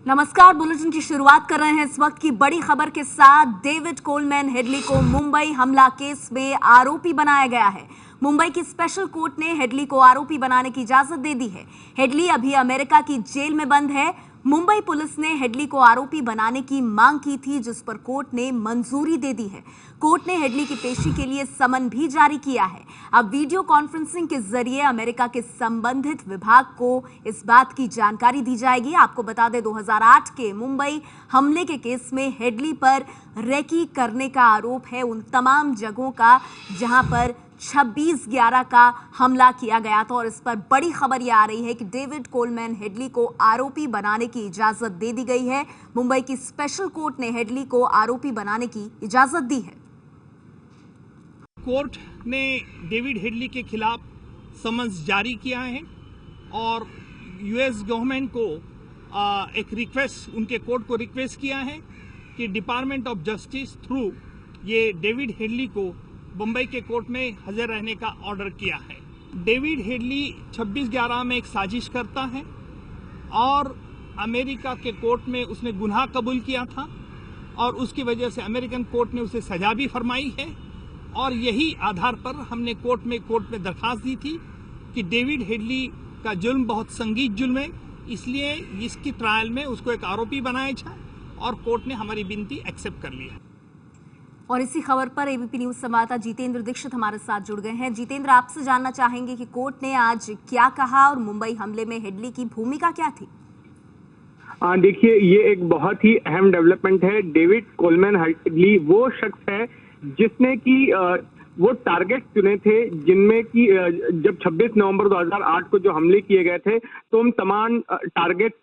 नमस्कार। बुलेटिन की शुरुआत कर रहे हैं इस वक्त की बड़ी खबर के साथ। डेविड कोलमैन हेडली को मुंबई हमला केस में आरोपी बनाया गया है। मुंबई की स्पेशल कोर्ट ने हेडली को आरोपी बनाने की इजाजत दे दी है। हेडली अभी अमेरिका की जेल में बंद है। मुंबई पुलिस ने हेडली को आरोपी बनाने की मांग की थी, जिस पर कोर्ट ने मंजूरी दे दी है। कोर्ट ने हेडली की पेशी के लिए समन भी जारी किया है। अब वीडियो कॉन्फ्रेंसिंग के जरिए अमेरिका के संबंधित विभाग को इस बात की जानकारी दी जाएगी। आपको बता दें, 2008 के मुंबई हमले के केस में हेडली पर रेकी करने का आरोप है, उन तमाम जगहों का जहां पर 26/11 का हमला किया गया था। और इस पर बड़ी खबर यह आ रही है कि डेविड कोलमैन हेडली को आरोपी बनाने की इजाजत दे दी गई है। मुंबई की स्पेशल कोर्ट ने हेडली को आरोपी बनाने की इजाजत दी है। कोर्ट ने डेविड हेडली के खिलाफ समन्स जारी किया है और यूएस गवर्नमेंट को एक रिक्वेस्ट, उनके कोर्ट को रिक्वेस्ट किया है कि डिपार्टमेंट ऑफ जस्टिस थ्रू ये डेविड हेडली को मुंबई के कोर्ट में हाजिर रहने का ऑर्डर किया है। डेविड हेडली 26/11 में एक साजिश करता है और अमेरिका के कोर्ट में उसने गुनाह कबूल किया था और उसकी वजह से अमेरिकन कोर्ट ने उसे सजा भी फरमाई है। और यही आधार पर हमने कोर्ट में दरखास्त दी थी कि डेविड हेडली का जुल्म बहुत संगीन जुल्म है, इसलिए इसकी ट्रायल में उसको एक आरोपी बनाया जाए और कोर्ट ने हमारी विनती एक्सेप्ट कर ली है। और इसी खबर पर एबीपी न्यूज संवाददाता जितेंद्र दीक्षित हमारे साथ जुड़ गए हैं। जितेंद्र, आपसे जानना चाहेंगे कि कोर्ट ने आज क्या कहा और मुंबई हमले में हेडली की भूमिका क्या थी? देखिए, ये एक बहुत ही अहम डेवलपमेंट है। डेविड कोलमैन हेडली वो शख्स है जिसने कि वो टारगेट चुने थे, जिनमें कि जब 26 नवंबर 2008 को जो हमले किए गए थे, तो हम तमाम टारगेट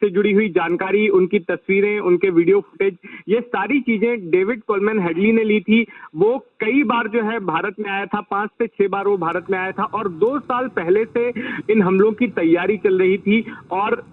से जुड़ी हुई जानकारी, उनकी तस्वीरें, उनके वीडियो फुटेज, ये सारी चीजें डेविड कोलमैन हेडली ने ली थी। वो कई बार जो है भारत में आया था, 5 से 6 बार वो भारत में आया था और 2 साल पहले से इन हमलों की तैयारी चल रही थी और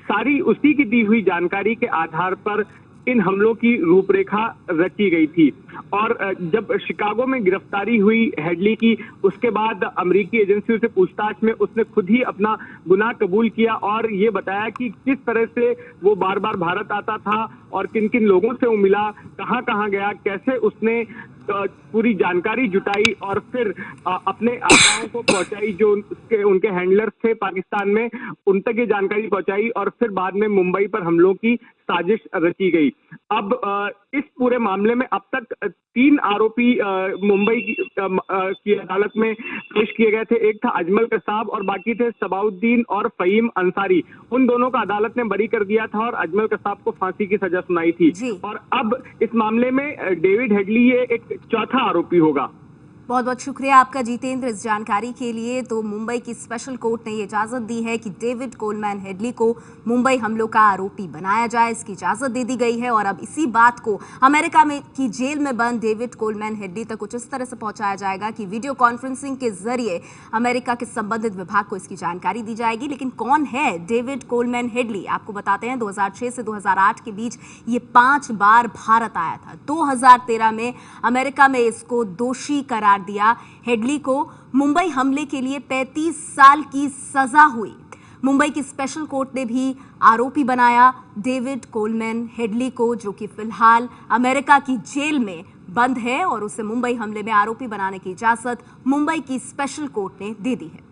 सारी उसी की दी हुई जानकारी के आधार पर इन हमलों की रूपरेखा रची गई थी। और जब शिकागो में गिरफ्तारी हुई हेडली की, उसके बाद अमेरिकी एजेंसियों से पूछताछ में उसने खुद ही अपना गुनाह कबूल किया और ये बताया कि किस तरह से वो बार बार भारत आता था और किन किन लोगों से वो मिला, कहाँ कहाँ गया, कैसे उसने पूरी जानकारी जुटाई और फिर अपने आकाओं को पहुंचाई, जो उनके हैंडलर्स थे पाकिस्तान में, उन तक ये जानकारी पहुंचाई और फिर बाद में मुंबई पर हमलों की साजिश रची गई। अब इस पूरे मामले में अब तक 3 आरोपी मुंबई की अदालत में पेश किए गए थे। एक था अजमल कसाब और बाकी थे सबाउद्दीन और फहीम अंसारी। उन दोनों का अदालत ने बरी कर दिया था और अजमल कसाब को फांसी की सजा सुनाई थी। और अब इस मामले में डेविड हेडली ये एक चौथा आरोपी होगा। बहुत बहुत शुक्रिया आपका जितेंद्र इस जानकारी के लिए। तो मुंबई की स्पेशल कोर्ट ने ये इजाजत दी है कि डेविड कोलमैन हेडली को मुंबई हमलों का आरोपी बनाया जाए, इसकी इजाजत दे दी गई है। और अब इसी बात को अमेरिका में की जेल में बंद डेविड कोलमैन हेडली तक कुछ इस तरह से पहुंचाया जाएगा कि वीडियो कॉन्फ्रेंसिंग के जरिए अमेरिका के संबंधित विभाग को इसकी जानकारी दी जाएगी। लेकिन कौन है डेविड कोलमैन हेडली? आपको बताते हैं, 2006 से 2008 के बीच ये 5 बार भारत आया था। 2013 में अमेरिका में इसको दोषी करार दिया। हेडली को मुंबई हमले के लिए 35 साल की सजा हुई। मुंबई की स्पेशल कोर्ट ने भी आरोपी बनाया डेविड कोलमैन हेडली को, जो कि फिलहाल अमेरिका की जेल में बंद है और उसे मुंबई हमले में आरोपी बनाने की इजाजत मुंबई की स्पेशल कोर्ट ने दे दी है।